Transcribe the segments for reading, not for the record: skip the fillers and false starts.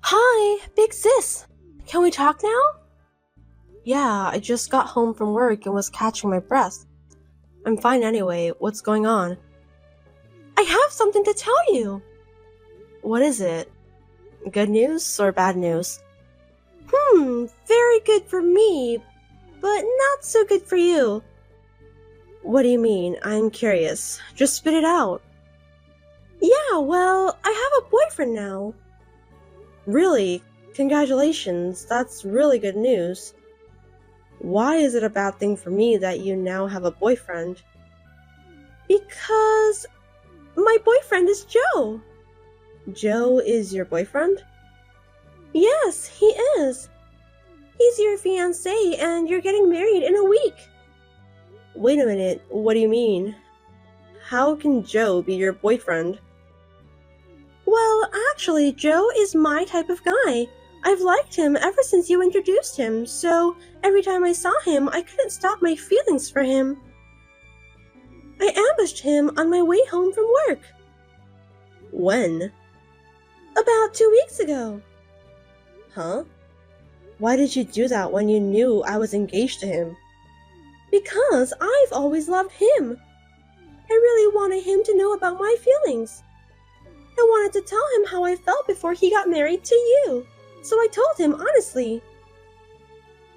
Hi, big sis. Can we talk now? Yeah, I just got home from work and was catching my breath. I'm fine anyway. What's going on? I have something to tell you. What is it? Good news or bad news? Very good for me, but not so good for you. What do you mean? I'm curious. Just spit it out. Yeah, well, I have a boyfriend now. Really? Congratulations. That's really good news. Why is it a bad thing for me that you now have a boyfriend? Because my boyfriend is Joe. Joe is your boyfriend? Yes, he is. He's your fiancé and you're getting married in a week. Wait a minute, what do you mean? How can Joe be your boyfriend? Well, actually, Joe is my type of guy. I've liked him ever since you introduced him, so every time I saw him, I couldn't stop my feelings for him. I ambushed him on my way home from work. When? About 2 weeks ago. Huh? Why did you do that when you knew I was engaged to him? Because I've always loved him. I really wanted him to know about my feelings. I wanted to tell him how I felt before he got married to you, so I told him honestly.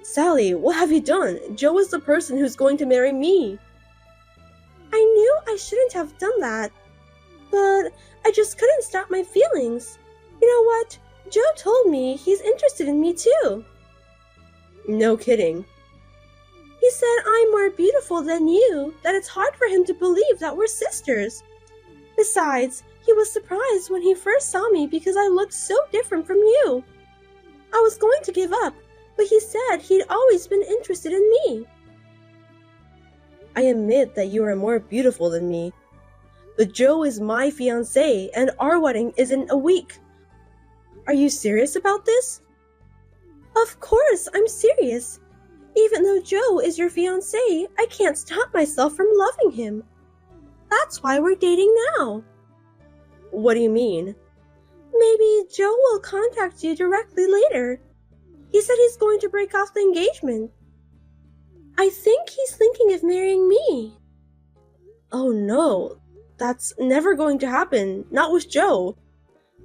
Sally, what have you done? Joe is the person who's going to marry me. I knew I shouldn't have done that, but I just couldn't stop my feelings. You know what? Joe told me he's interested in me too. No kidding. He said I'm more beautiful than you, that it's hard for him to believe that we're sisters. Besides, he was surprised when he first saw me because I looked so different from you. I was going to give up, but he said he'd always been interested in me. I admit that you are more beautiful than me, but Joe is my fiancé and our wedding is in a week. Are you serious about this? Of course, I'm serious. Even though Joe is your fiancé, I can't stop myself from loving him. That's why we're dating now. What do you mean? Maybe Joe will contact you directly later. He said he's going to break off the engagement. I think he's thinking of marrying me. Oh no, that's never going to happen, not with Joe.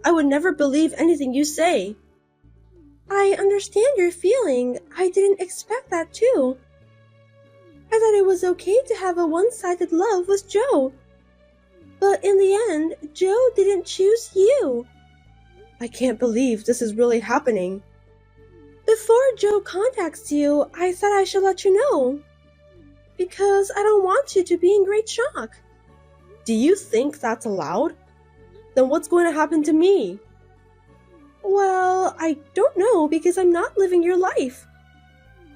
I would never believe anything you say. I understand your feeling. I didn't expect that too. I thought it was okay to have a one-sided love with Joe. But in the end, Joe didn't choose you. I can't believe this is really happening. Before Joe contacts you, I thought I should let you know. Because I don't want you to be in great shock. Do you think that's allowed? Then what's going to happen to me? Well, I don't know because I'm not living your life.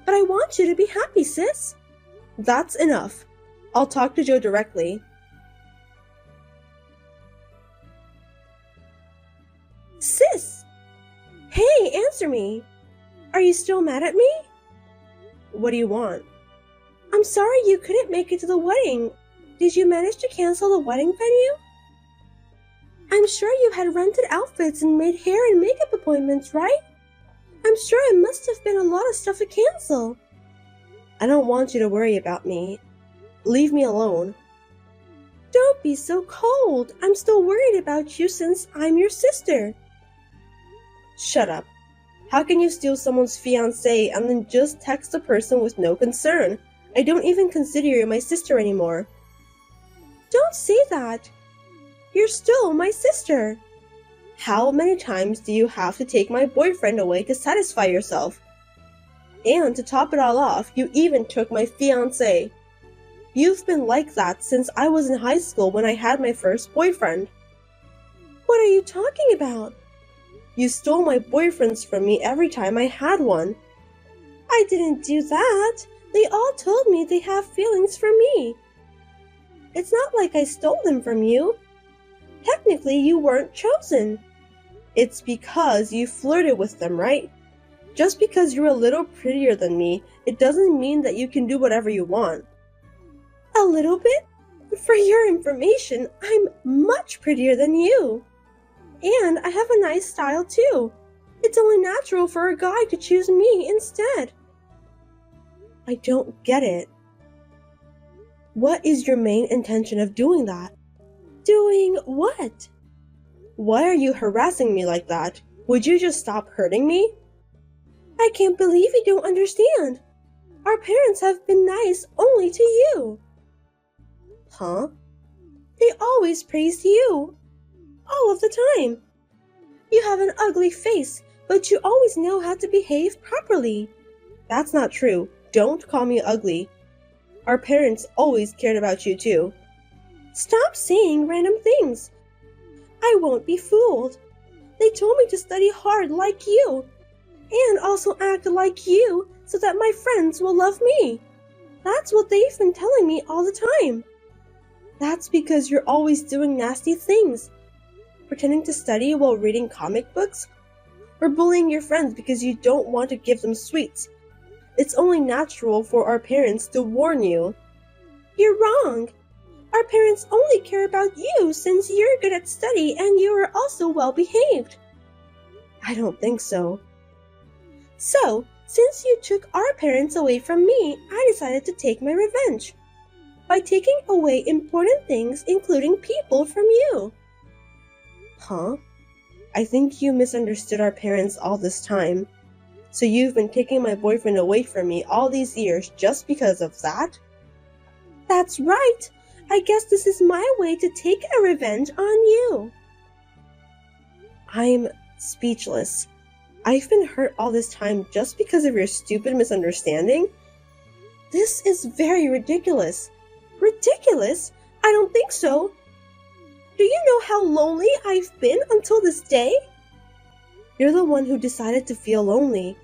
But I want you to be happy, sis. That's enough. I'll talk to Joe directly. Sis! Hey, answer me! Are you still mad at me? What do you want? I'm sorry you couldn't make it to the wedding. Did you manage to cancel the wedding venue? I'm sure you had rented outfits and made hair and makeup appointments, right? I'm sure it must have been a lot of stuff to cancel. I don't want you to worry about me. Leave me alone. Don't be so cold. I'm still worried about you since I'm your sister. Shut up. How can you steal someone's fiancé and then just text the person with no concern? I don't even consider you my sister anymore. Don't say that. You're still my sister. How many times do you have to take my boyfriend away to satisfy yourself? And to top it all off, you even took my fiancé. You've been like that since I was in high school when I had my first boyfriend. What are you talking about? You stole my boyfriends from me every time I had one. I didn't do that. They all told me they have feelings for me. It's not like I stole them from you. Technically, you weren't chosen. It's because you flirted with them, right? Just because you're a little prettier than me, it doesn't mean that you can do whatever you want. A little bit? For your information, I'm much prettier than you. And I have a nice style too. It's only natural for a guy to choose me instead. I don't get it. What is your main intention of doing that? Doing what? Why are you harassing me like that? Would you just stop hurting me? I can't believe you don't understand. Our parents have been nice only to you. Huh? They always praised you. All of the time. You have an ugly face, but you always know how to behave properly. That's not true. Don't call me ugly. Our parents always cared about you too. Stop saying random things. I won't be fooled. They told me to study hard like you, and also act like you so that my friends will love me. That's what they've been telling me all the time. That's because you're always doing nasty things, pretending to study while reading comic books, or bullying your friends because you don't want to give them sweets. It's only natural for our parents to warn you. You're wrong. Our parents only care about you since you're good at study and you are also well behaved. I don't think so. So, since you took our parents away from me, I decided to take my revenge by taking away important things, including people, from you. Huh? I think you misunderstood our parents all this time. So you've been taking my boyfriend away from me all these years just because of that? That's right. I guess this is my way to take a revenge on you. I'm speechless. I've been hurt all this time just because of your stupid misunderstanding? This is very ridiculous. Ridiculous? I don't think so. Do you know how lonely I've been until this day? You're the one who decided to feel lonely.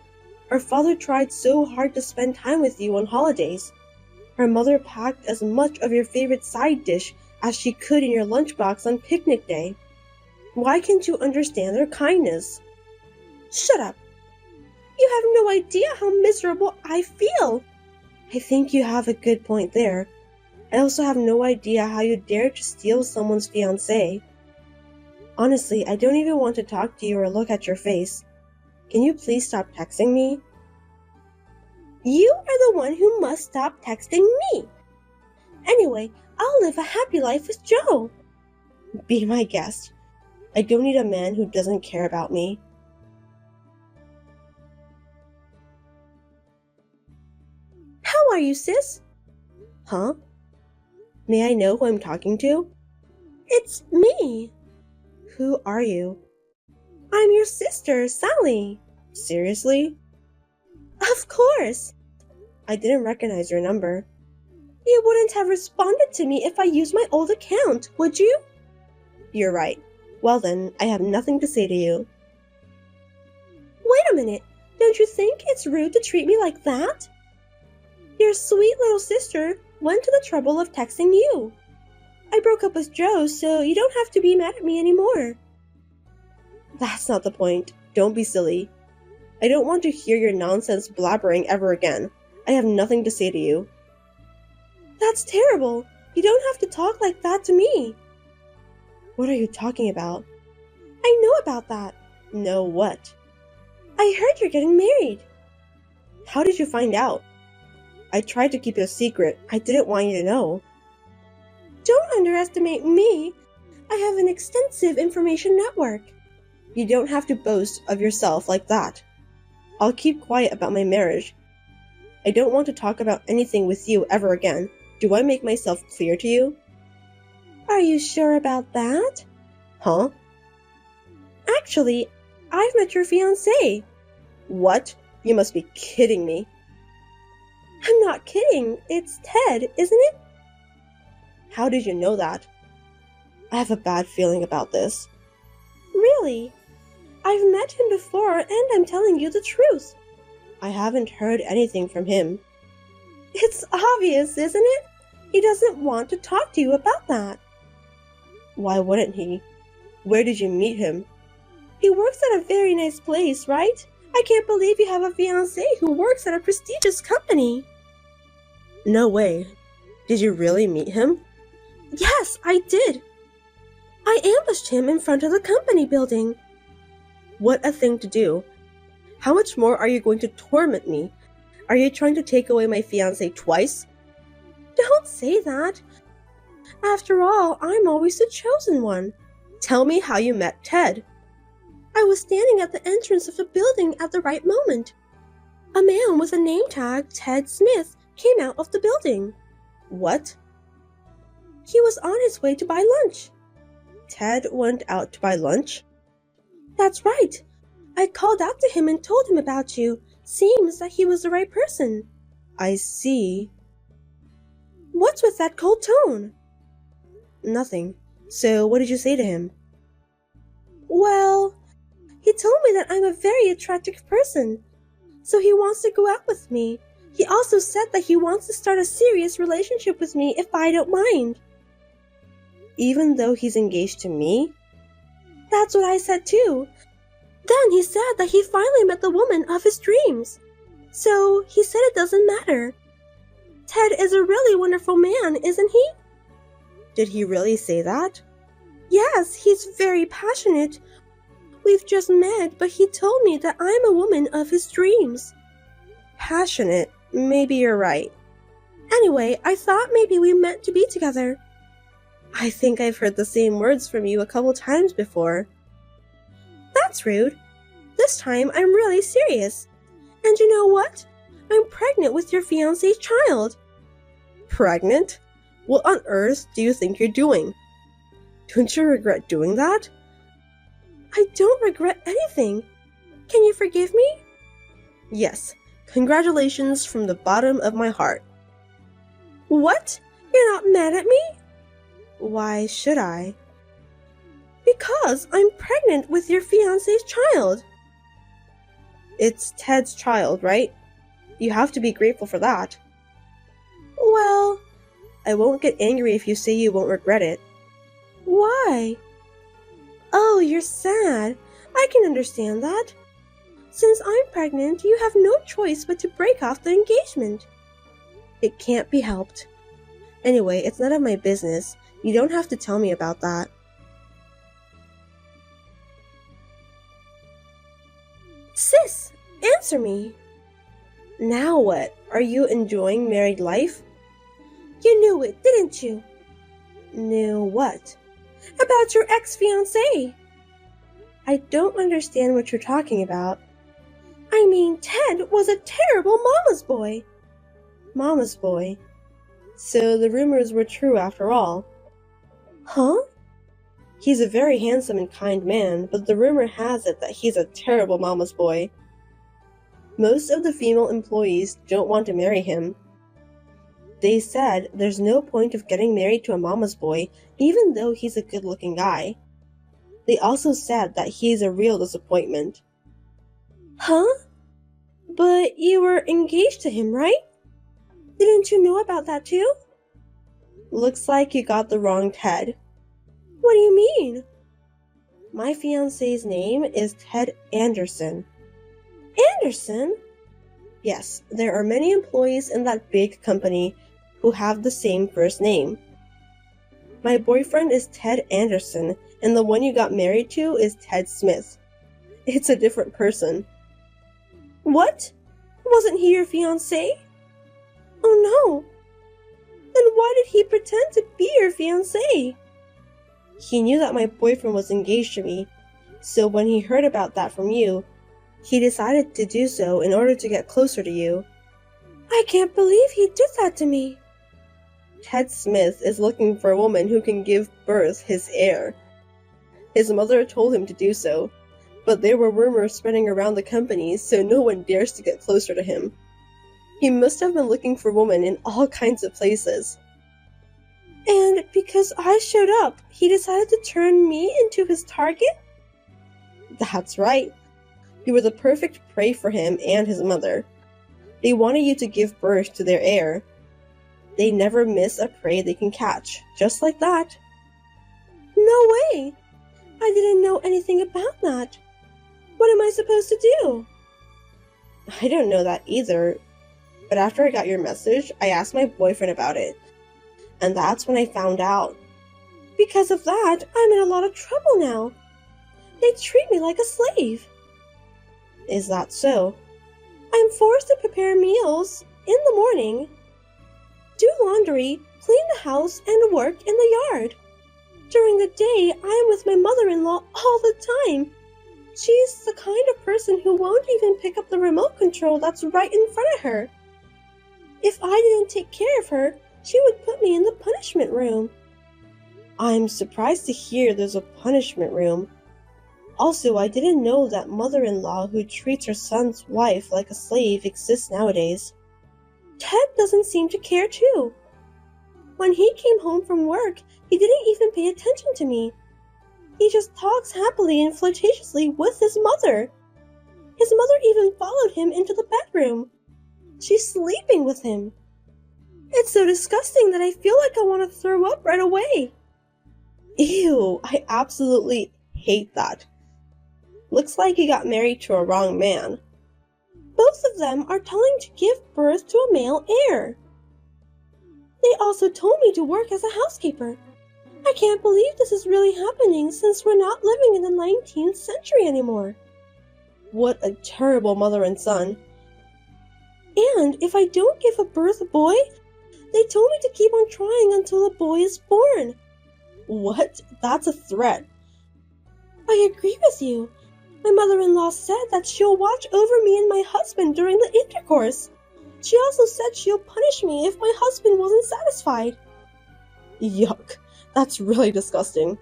Our father tried so hard to spend time with you on holidays. Our mother packed as much of your favorite side dish as she could in your lunchbox on picnic day. Why can't you understand their kindness? Shut up. You have no idea how miserable I feel. I think you have a good point there. I also have no idea how you dare to steal someone's fiancé. Honestly, I don't even want to talk to you or look at your face. Can you please stop texting me? You are the one who must stop texting me. Anyway, I'll live a happy life with Joe. Be my guest. I don't need a man who doesn't care about me. How are you, sis? Huh? May I know who I'm talking to? It's me. Who are you? I'm your sister, Sally. Seriously? Of course. I didn't recognize your number. You wouldn't have responded to me if I used my old account, would you? You're right. Well then, I have nothing to say to you. Wait a minute. Don't you think it's rude to treat me like that? Your sweet little sister went to the trouble of texting you. I broke up with Joe, so you don't have to be mad at me anymore. That's not the point. Don't be silly. I don't want to hear your nonsense blabbering ever again. I have nothing to say to you. That's terrible. You don't have to talk like that to me. What are you talking about? I know about that. Know what? I heard you're getting married. How did you find out? I tried to keep it a secret. I didn't want you to know. Don't underestimate me. I have an extensive information network. You don't have to boast of yourself like that. I'll keep quiet about my marriage. I don't want to talk about anything with you ever again. Do I make myself clear to you? Are you sure about that? Huh? Actually, I've met your fiancé. What? You must be kidding me. I'm not kidding. It's Ted, isn't it? How did you know that? I have a bad feeling about this. Really? I've met him before and I'm telling you the truth. I haven't heard anything from him. It's obvious, isn't it? He doesn't want to talk to you about that. Why wouldn't he? Where did you meet him? He works at a very nice place, right? I can't believe you have a fiancé who works at a prestigious company. No way. Did you really meet him? Yes, I did. I ambushed him in front of the company building. What a thing to do. How much more are you going to torment me? Are you trying to take away my fiancé twice? Don't say that. After all, I'm always the chosen one. Tell me how you met Ted. I was standing at the entrance of the building at the right moment. A man with a name tag, Ted Smith, came out of the building. What? He was on his way to buy lunch. Ted went out to buy lunch? That's right. I called out to him and told him about you. Seems that he was the right person. I see. What's with that cold tone? Nothing. So what did you say to him? Well, he told me that I'm a very attractive person, so he wants to go out with me. He also said that he wants to start a serious relationship with me if I don't mind. Even though he's engaged to me? That's what I said too. Then he said that he finally met the woman of his dreams. So he said it doesn't matter. Ted is a really wonderful man, isn't he? Did he really say that? Yes, he's very passionate. We've just met, but he told me that I'm a woman of his dreams. Passionate? Maybe you're right. Anyway, I thought maybe we meant to be together. I think I've heard the same words from you a couple times before. That's rude. This time I'm really serious. And you know what? I'm pregnant with your fiancé's child. Pregnant? What on earth do you think you're doing? Don't you regret doing that? I don't regret anything. Can you forgive me? Yes. Congratulations from the bottom of my heart. What? You're not mad at me? Why should I? Because I'm pregnant with your fiancé's child. It's Ted's child, right? You have to be grateful for that. Well, I won't get angry if you say you won't regret it. Why? Oh, you're sad. I can understand that. Since I'm pregnant, you have no choice but to break off the engagement. It can't be helped. Anyway, it's none of my business. You don't have to tell me about that. Sis, answer me. Now what? Are you enjoying married life? You knew it, didn't you? Knew what? About your ex-fiancé. I don't understand what you're talking about. I mean, Ted was a terrible mama's boy. Mama's boy? So the rumors were true after all. Huh? He's a very handsome and kind man, but the rumor has it that he's a terrible mama's boy. Most of the female employees don't want to marry him. They said there's no point of getting married to a mama's boy, even though he's a good-looking guy. They also said that he's a real disappointment. Huh? But you were engaged to him, right? Didn't you know about that too? Looks like you got the wrong Ted. What do you mean? My fiancé's name is Ted Anderson. Anderson? Yes, there are many employees in that big company who have the same first name. My boyfriend is Ted Anderson, and the one you got married to is Ted Smith. It's a different person. What? Wasn't he your fiancé? Oh no. Then why did he pretend to be your fiancé? He knew that my boyfriend was engaged to me, so when he heard about that from you, he decided to do so in order to get closer to you. I can't believe he did that to me. Ted Smith is looking for a woman who can give birth his heir. His mother told him to do so, but there were rumors spreading around the company, so no one dares to get closer to him. He must have been looking for women in all kinds of places. And because I showed up, he decided to turn me into his target? That's right. You were the perfect prey for him and his mother. They wanted you to give birth to their heir. They never miss a prey they can catch, just like that. No way! I didn't know anything about that. What am I supposed to do? I don't know that either, but after I got your message, I asked my boyfriend about it. And that's when I found out. Because of that, I'm in a lot of trouble now. They treat me like a slave. Is that so? I'm forced to prepare meals in the morning, do laundry, clean the house, and work in the yard. During the day, I am with my mother-in-law all the time. She's the kind of person who won't even pick up the remote control that's right in front of her. If I didn't take care of her, she would put me in the punishment room. I'm surprised to hear there's a punishment room. Also, I didn't know that mother-in-law who treats her son's wife like a slave exists nowadays. Ted doesn't seem to care too. When he came home from work, he didn't even pay attention to me. He just talks happily and flirtatiously with his mother. His mother even followed him into the bedroom. She's sleeping with him. It's so disgusting that I feel like I want to throw up right away. Ew, I absolutely hate that. Looks like he got married to a wrong man. Both of them are telling to give birth to a male heir. They also told me to work as a housekeeper. I can't believe this is really happening since we're not living in the 19th century anymore. What a terrible mother and son. And if I don't give a birth a boy, they told me to keep on trying until a boy is born. What? That's a threat. I agree with you. My mother-in-law said that she'll watch over me and my husband during the intercourse. She also said she'll punish me if my husband wasn't satisfied. Yuck, that's really disgusting.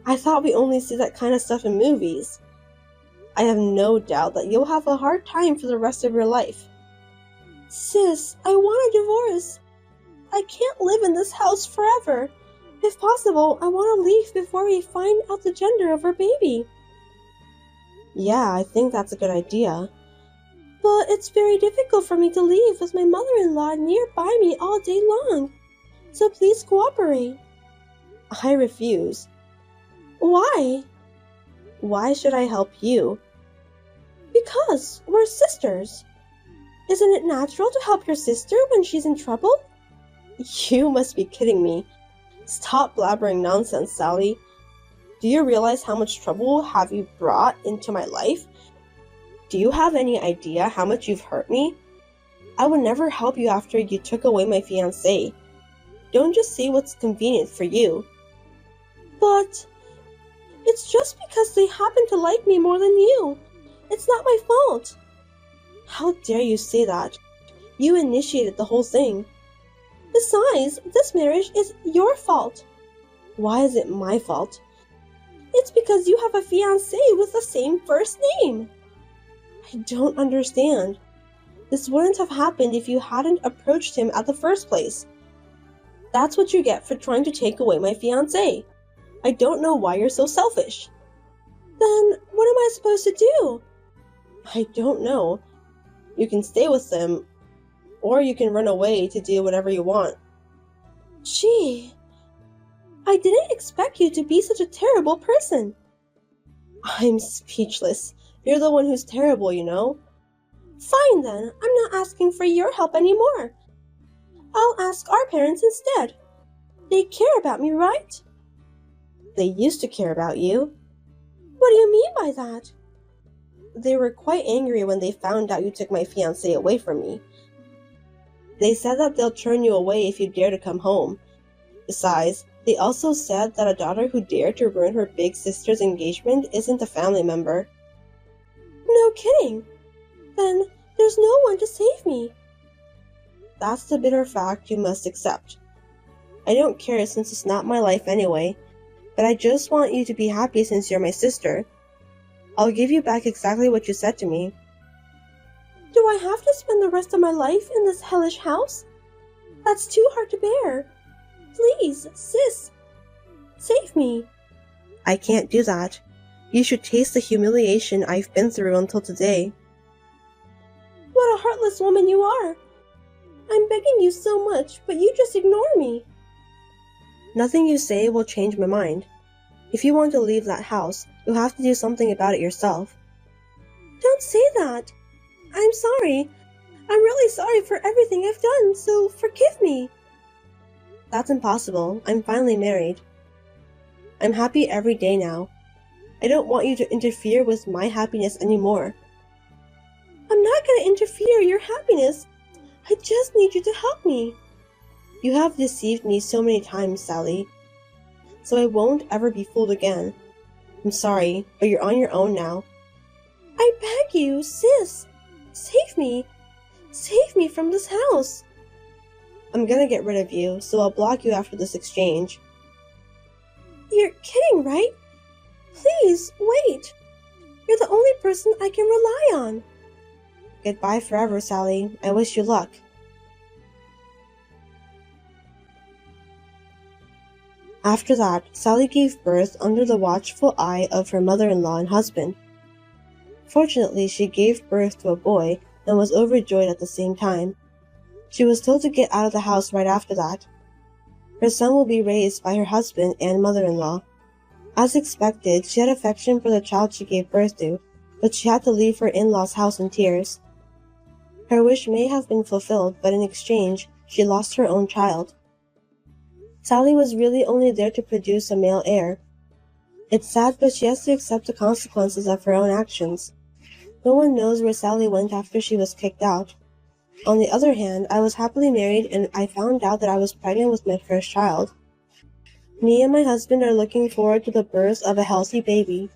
I thought we only see that kind of stuff in movies. I have no doubt that you'll have a hard time for the rest of your life. Sis, I want a divorce. I can't live in this house forever. If possible, I want to leave before we find out the gender of our baby. Yeah, I think that's a good idea. But it's very difficult for me to leave with my mother-in-law nearby me all day long. So please cooperate. I refuse. Why? Why should I help you? Because we're sisters. Isn't it natural to help your sister when she's in trouble? You must be kidding me. Stop blabbering nonsense, Sally. Do you realize how much trouble have you brought into my life? Do you have any idea how much you've hurt me? I would never help you after you took away my fiancé. Don't just say what's convenient for you. But it's just because they happen to like me more than you. It's not my fault. How dare you say that? You initiated the whole thing. Besides, this marriage is your fault. Why is it my fault? It's because you have a fiancé with the same first name. I don't understand. This wouldn't have happened if you hadn't approached him at the first place. That's what you get for trying to take away my fiancé. I don't know why you're so selfish. Then, what am I supposed to do? I don't know. You can stay with them, or you can run away to do whatever you want. Gee, I didn't expect you to be such a terrible person. I'm speechless. You're the one who's terrible, you know. Fine then, I'm not asking for your help anymore. I'll ask our parents instead. They care about me, right? They used to care about you. What do you mean by that? They were quite angry when they found out you took my fiancé away from me. They said that they'll turn you away if you dare to come home. Besides, they also said that a daughter who dared to ruin her big sister's engagement isn't a family member. No kidding. Then there's no one to save me. That's the bitter fact you must accept. I don't care since it's not my life anyway, but I just want you to be happy since you're my sister. I'll give you back exactly what you said to me. Do I have to spend the rest of my life in this hellish house? That's too hard to bear. Please, sis, save me. I can't do that. You should taste the humiliation I've been through until today. What a heartless woman you are. I'm begging you so much, but you just ignore me. Nothing you say will change my mind. If you want to leave that house, you'll have to do something about it yourself. Don't say that. I'm sorry. I'm really sorry for everything I've done, so forgive me. That's impossible. I'm finally married. I'm happy every day now. I don't want you to interfere with my happiness anymore. I'm not going to interfere your happiness. I just need you to help me. You have deceived me so many times, Sally, so I won't ever be fooled again. I'm sorry, but you're on your own now. I beg you, sis, save me. Save me from this house. I'm gonna get rid of you, so I'll block you after this exchange. You're kidding, right? Please, wait. You're the only person I can rely on. Goodbye forever, Sally. I wish you luck. After that, Sally gave birth under the watchful eye of her mother-in-law and husband. Fortunately, she gave birth to a boy and was overjoyed at the same time. She was told to get out of the house right after that. Her son will be raised by her husband and mother-in-law. As expected, she had affection for the child she gave birth to, but she had to leave her in-laws' house in tears. Her wish may have been fulfilled, but in exchange, she lost her own child. Sally was really only there to produce a male heir. It's sad, but she has to accept the consequences of her own actions. No one knows where Sally went after she was kicked out. On the other hand, I was happily married and I found out that I was pregnant with my first child. Me and my husband are looking forward to the birth of a healthy baby.